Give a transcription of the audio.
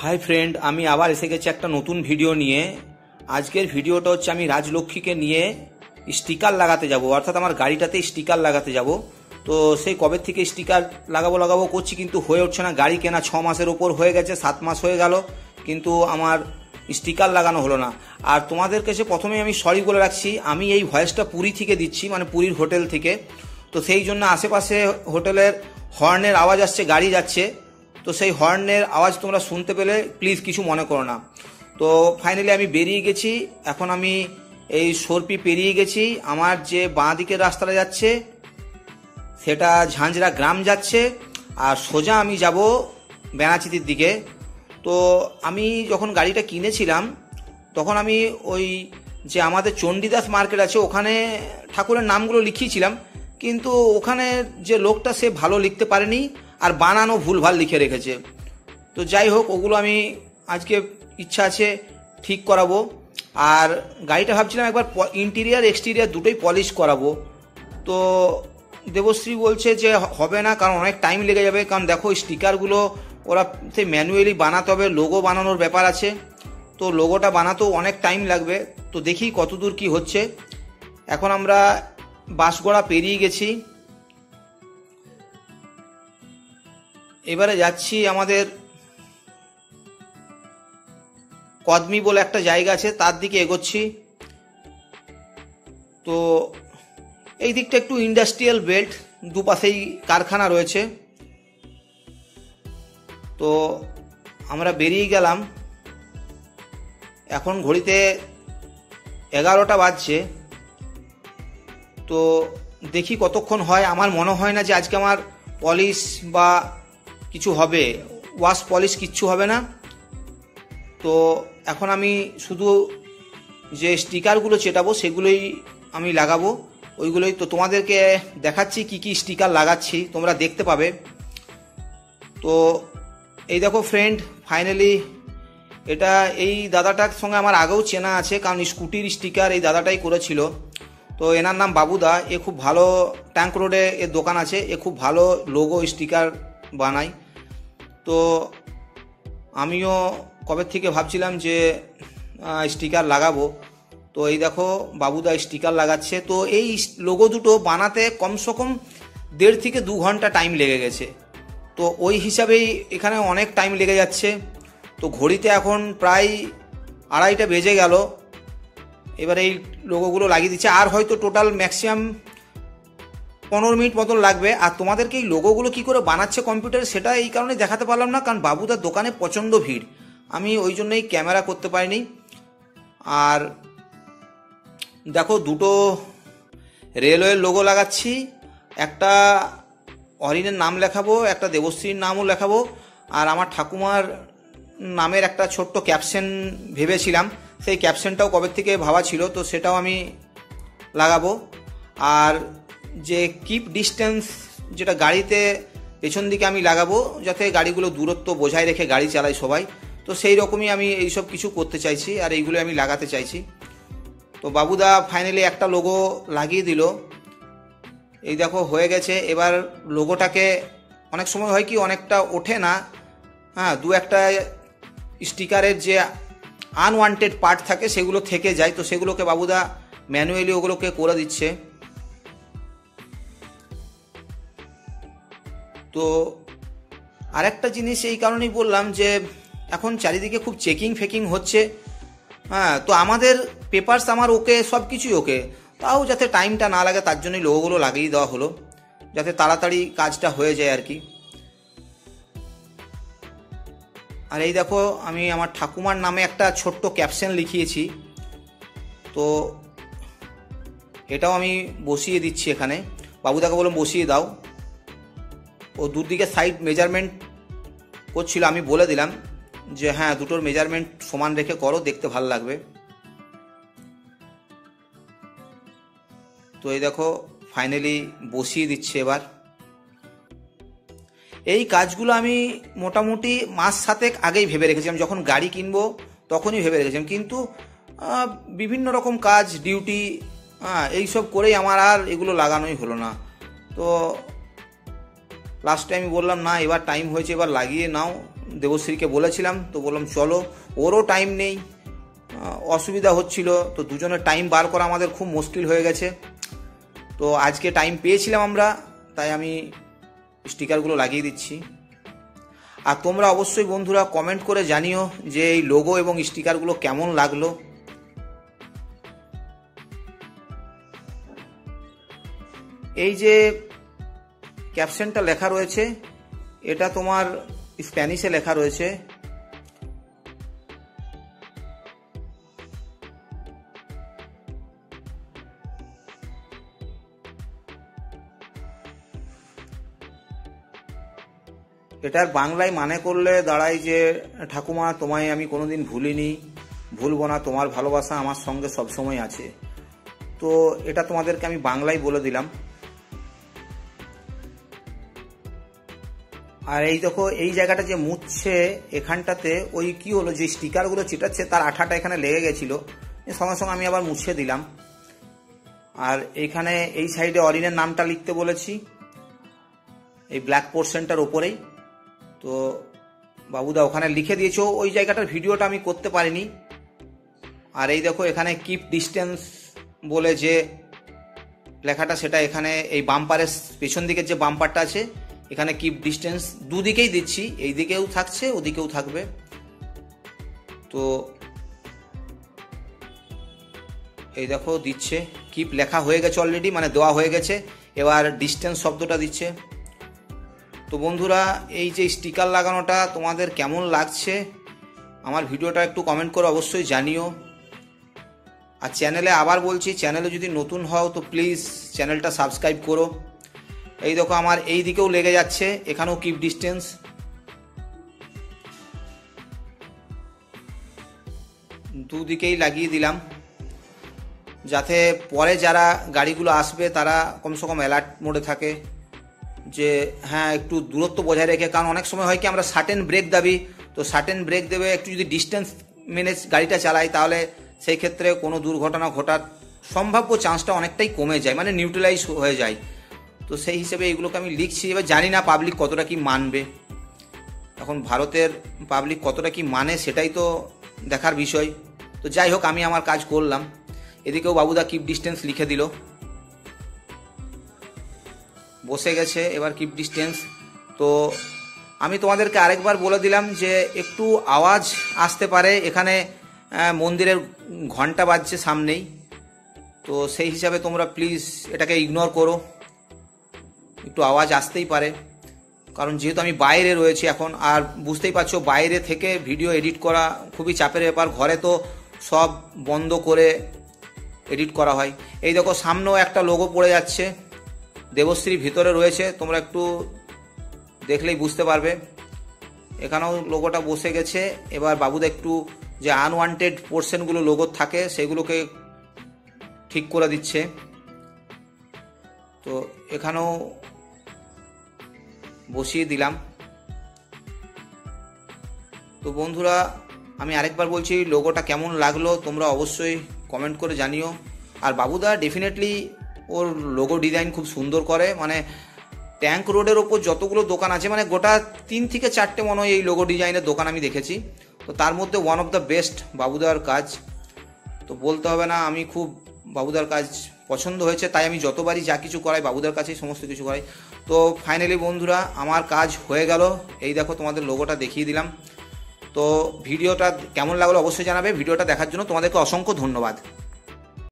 Hi friend, আমি আবার এসে গেছি একটা নতুন ভিডিও নিয়ে। আজকের ভিডিওটা হচ্ছে আমি রাজলক্ষ্মীকে নিয়ে স্টিকার লাগাতে যাব, অর্থাৎ আমার গাড়িটাতে স্টিকার লাগাতে যাব। তো সেই কবে থেকে স্টিকার লাগাবো করছি, কিন্তু হয়ে উঠছে না। গাড়ি কেনা 6 মাসের ওপর হয়ে গেছে, 7 মাস হয়ে গেল, কিন্তু আমার স্টিকার লাগানো হলো না। আর তোমাদের কাছে প্রথমেই আমি সরি বলে রাখছি, আমি এই ভয়েসটা পুরী থেকে দিচ্ছি, মানে পুরীর হোটেল থেকে। তো সেই জন্য আশেপাশে হোটেলের হর্নের আওয়াজ আসছে, গাড়ি যাচ্ছে। তো সেই হর্নের আওয়াজ তোমরা শুনতে পেলে প্লিজ কিছু মনে করো না। তো ফাইনালি আমি বেরিয়ে গেছি। এখন আমি এই সর্পি পেরিয়ে গেছি। আমার যে বাঁ দিকের রাস্তাটা যাচ্ছে সেটা ঝাঁঝরা গ্রাম যাচ্ছে, আর সোজা আমি যাব বেনাচিতির দিকে। তো আমি যখন গাড়িটা কিনেছিলাম তখন আমি ওই যে আমাদের চণ্ডীদাস মার্কেট আছে ওখানে ঠাকুরের নামগুলো লিখিয়েছিলাম, কিন্তু ওখানে যে লোকটা সে ভালো লিখতে পারেনি, আর বানানো ভুলভাল লিখে রেখেছে। তো যাই হোক, ওগুলো আমি আজকে ইচ্ছা আছে ঠিক করাবো। আর গাড়িটা ভাবছিলাম একবার ইন্টেরিয়ার এক্সটেরিয়ার দুটোই পলিশ করাবো। তো দেবশ্রী বলছে যে হবে না, কারণ অনেক টাইম লেগে যাবে। কারণ দেখো স্টিকারগুলো ওরা ম্যানুয়ালি বানাতে হবে, লোগো বানানোর ব্যাপার আছে। তো লোগোটা বানাতেও অনেক টাইম লাগবে। তো দেখি কতদূর কি হচ্ছে। এখন আমরা বাঁশগড়া পেরিয়ে গেছি, এবারে যাচ্ছি আমাদের কদমি বলে একটা জায়গা আছে, তার দিকে এগোচ্ছি। তো এই দিকটা একটু ইন্ডাস্ট্রিয়াল বেল্ট, দুপাশেই কারখানা রয়েছে। তো আমরা বেরিয়ে গেলাম। এখন ঘড়িতে 11টা বাজছে। তো দেখি কতক্ষণ হয়। আমার মনে হয় না যে আজকে আমার পলিশ বা কিছু হবে, ওয়াশ পলিশ কিচ্ছু হবে না। তো এখন আমি শুধু যে স্টিকারগুলো চেটাবো সেগুলোই আমি লাগাবো, ওইগুলোই। তো তোমাদেরকে দেখাচ্ছি কি কি স্টিকার লাগাচ্ছি, তোমরা দেখতে পাবে। তো এই দেখো ফ্রেন্ড, ফাইনালি এটা এই দাদাটার সঙ্গে আমার আগেও চেনা আছে, কারণ স্কুটির স্টিকার এই দাদাটাই করেছিল। তো এনার নাম বাবুদা। এ খুব ভালো, ট্যাঙ্ক রোডে এর দোকান আছে, এ খুব ভালো লোগো স্টিকার বানায়। তো আমিও কবে থেকে ভাবছিলাম যে স্টিকার লাগাবো। তো এই দেখো বাবুদা স্টিকার লাগাচ্ছে। তো এই লোগো দুটো বানাতে কমসে কম 1.5 থেকে 2 ঘন্টা টাইম লেগে গেছে। তো ওই হিসাবেই এখানে অনেক টাইম লেগে যাচ্ছে। তো ঘড়িতে এখন প্রায় 2:30টা বেজে গেল। এবার এই লোগোগুলো লাগিয়ে দিচ্ছে, আর হয়তো টোটাল ম্যাক্সিমাম 15 মিনিট মতন লাগবে। আর তোমাদেরকে এই লোগোগুলো কী করে বানাচ্ছে কম্পিউটারে সেটা এই কারণে দেখাতে পারলাম না, কারণ বাবুদার দোকানে প্রচণ্ড ভিড়, আমি ওই জন্যই ক্যামেরা করতে পারিনি। আর দেখো দুটো রেলওয়ের লোগো লাগাচ্ছি, একটা অরিনের নাম লেখাবো, একটা দেবশ্রীর নামও লেখাবো, আর আমার ঠাকুমার নামের একটা ছোট্ট ক্যাপশন ভেবেছিলাম, সেই ক্যাপশনটাও কবে থেকে ভাবা ছিল, তো সেটাও আমি লাগাবো। আর যে কিপ ডিস্টেন্স, যেটা গাড়িতে পেছন দিকে আমি লাগাবো, যাতে গাড়িগুলো দূরত্ব বজায় রেখে গাড়ি চালায় সবাই। তো সেই রকমই আমি এইসব কিছু করতে চাইছি, আর এইগুলো আমি লাগাতে চাইছি। তো বাবুদা ফাইনালি একটা লোগো লাগিয়ে দিল, এই দেখো হয়ে গেছে। এবার লোগোটাকে অনেক সময় হয় কি অনেকটা ওঠে না, হ্যাঁ, দু একটা স্টিকারের যে আনওয়ান্টেড পার্ট থাকে সেগুলো থেকে যায়। তো সেগুলোকে বাবুদা ম্যানুয়ালি ওগুলোকে করে দিচ্ছে। তো আরেকটা জিনিস এই কারণেই বললাম যে এখন চারিদিকে খুব চেকিং হচ্ছে, হ্যাঁ। তো আমাদের পেপারস আমার ওকে, সব কিছুই ওকে, তাও যাতে টাইমটা না লাগে তার জন্যই লোগোগুলো লাগিয়ে দেওয়া হলো, যাতে তাড়াতাড়ি কাজটা হয়ে যায় আর কি। আর এই দেখো আমি আমার ঠাকুমার নামে একটা ছোট্ট ক্যাপশন লিখিয়েছি। তো এটাও আমি বসিয়ে দিচ্ছি এখানে। বাবুদাকে বললাম বসিয়ে দাও। ও দুদিকে সাইড মেজারমেন্ট করছিল, আমি বলে দিলাম যে হ্যাঁ দুটোর মেজারমেন্ট সমান রেখে করো, দেখতে ভালো লাগবে। তো এই দেখো ফাইনালি বসিয়ে দিচ্ছে এবার। এই কাজগুলো আমি মোটামুটি মাস 7 আগেই ভেবে রেখেছিলাম, যখন গাড়ি কিনবো তখনই ভেবে রেখেছিলাম, কিন্তু বিভিন্ন রকম কাজ, ডিউটি, এইসব করেই আমার আর এগুলো লাগানোই হলো না। তো লাস্টে আমি বললাম না, এবার টাইম হয়েছে, এবার লাগিয়ে নাও, দেবশ্রীকে বলেছিলাম, তো বললাম চলো, ওরও টাইম নেই, অসুবিধা হচ্ছিল, তো দুজনের টাইম বার করা আমাদের খুব মুশকিল হয়ে গেছে। তো আজকে টাইম পেয়েছিলাম আমরা, তাই আমি স্টিকারগুলো লাগিয়ে দিচ্ছি। আর তোমরা অবশ্যই বন্ধুরা কমেন্ট করে জানিও যে এই লোগো এবং স্টিকারগুলো কেমন লাগলো। এই যে ক্যাপশনটা লেখা রয়েছে, এটা তোমার স্প্যানিশে লেখা রয়েছে। এটার বাংলায় মানে করলে দাঁড়ায় যে ঠাকুমা তোমায় আমি কোনোদিন ভুলিনি, ভুলবো না, তোমার ভালোবাসা আমার সঙ্গে সবসময় আছে। তো এটা তোমাদেরকে আমি বাংলায় বলে দিলাম। আর এই দেখো এই জায়গাটা যে মুছছে এখানটাতে ওই কি হলো, যে স্টিকারগুলো চিটাচ্ছে তার আঠাটা এখানে লেগে গেছিল, সঙ্গে সঙ্গে আমি আবার মুছে দিলাম। আর এইখানে এই সাইডে অরিনের নামটা লিখতে বলেছি এই ব্ল্যাক পোর্শনটার ওপরেই, তো বাবুদা ওখানে লিখে দিয়েছো। ওই জায়গাটার ভিডিওটা আমি করতে পারিনি। আর এই দেখো এখানে কিপ ডিস্টেন্স বলে যে লেখাটা, সেটা এখানে এই বাম্পারের পেছন দিকের যে বাম্পারটা আছে এখানে কিপ ডিস্টেন্স দুদিকেই দিচ্ছি, এই দিকেও থাকছে ওদিকেও থাকবে। তো এই দেখো দিচ্ছে, কিপ লেখা হয়ে গেছে অলরেডি, মানে দেওয়া হয়ে গেছে, এবার ডিস্টেন্স শব্দটা দিচ্ছে। তো বন্ধুরা এই যে স্টিকার লাগানোটা তোমাদের কেমন লাগছে আমার ভিডিওটা একটু কমেন্ট করে অবশ্যই জানিও। আর চ্যানেলে আবার বলছি, চ্যানেলে যদি নতুন হও তো প্লিজ চ্যানেলটা সাবস্ক্রাইব করো। এই দেখো আমার এই দিকেও লেগে যাচ্ছে, এখানেও কিপ ডিস্টেন্স। দুদিকেই লাগিয়ে দিলাম যাতে পরে যারা গাড়িগুলো আসবে তারা কমসে কম অ্যালার্ট মোডে থাকে যে হ্যাঁ একটু দূরত্ব বজায় রেখে, কারণ অনেক সময় হয় কি আমরা সার্টেন ব্রেক দাবি, তো সার্টেন ব্রেক দেবে, একটু যদি ডিস্টেন্স মেনে গাড়িটা চালাই তাহলে সেই ক্ষেত্রে কোনো দুর্ঘটনা ঘটার সম্ভাব্য চান্সটা অনেকটাই কমে যায়, মানে নিউট্রালাইজ হয়ে যায়। তো সেই হিসেবে এইগুলোকে আমি লিখছি। এবার জানি না পাবলিক কতটা কি মানবে, এখন ভারতের পাবলিক কতটা কি মানে সেটাই তো দেখার বিষয়। তো যাই হোক আমি আমার কাজ করলাম। এদিকেও বাবুদা কিপ ডিস্টেন্স লিখে দিল, বসে গেছে এবার কিপ ডিস্টেন্স। তো আমি তোমাদেরকে আরেকবার বলে দিলাম যে একটু আওয়াজ আসতে পারে, এখানে মন্দিরের ঘন্টা বাজছে সামনেই, তো সেই হিসাবে তোমরা প্লিজ এটাকে ইগনোর করো, একটু আওয়াজ আসতেই পারে, কারণ যেহেতু আমি বাইরে রয়েছি এখন। আর বুঝতেই পারছো বাইরে থেকে ভিডিও এডিট করা খুবই চাপের ব্যাপার, ঘরে তো সব বন্ধ করে এডিট করা হয়। এই দেখো সামনেও একটা লোগো পড়ে যাচ্ছে, দেবশ্রী ভিতরে রয়েছে, তোমরা একটু দেখলেই বুঝতে পারবে। এখানেও লোগোটা বসে গেছে। এবার বাবুদা একটু যে আনওয়ান্টেড পোর্শনগুলো লোগো থাকে সেগুলোকে ঠিক করে দিচ্ছে। তো এখানেও বসিয়ে দিলাম। তো বন্ধুরা আমি আরেকবার বলছি, লোগোটা কেমন লাগলো তোমরা অবশ্যই কমেন্ট করে জানিও। আর বাবুদা ডেফিনেটলি ওর লোগো ডিজাইন খুব সুন্দর করে, মানে ট্যাঙ্ক রোডের ওপর যতগুলো দোকান আছে, মানে গোটা 3 থেকে 4টে মনে হয় এই লোগো ডিজাইনের দোকান আমি দেখেছি, তো তার মধ্যে ওয়ান অফ দ্য বেস্ট বাবুদার কাজ। তো বলতে হবে না, আমি খুব বাবুদার কাজ পছন্দ হয়েছে, তাই আমি যতবারই যা কিছু করাই বাবুদার কাছেই সমস্ত কিছু করাই। তো ফাইনালি বন্ধুরা আমার কাজ হয়ে গেল। এই দেখো তোমাদের লোগোটা দেখিয়ে দিলাম। তো ভিডিওটা কেমন লাগলো অবশ্যই জানাবে। ভিডিওটা দেখার জন্য তোমাদেরকে অসংখ্য ধন্যবাদ।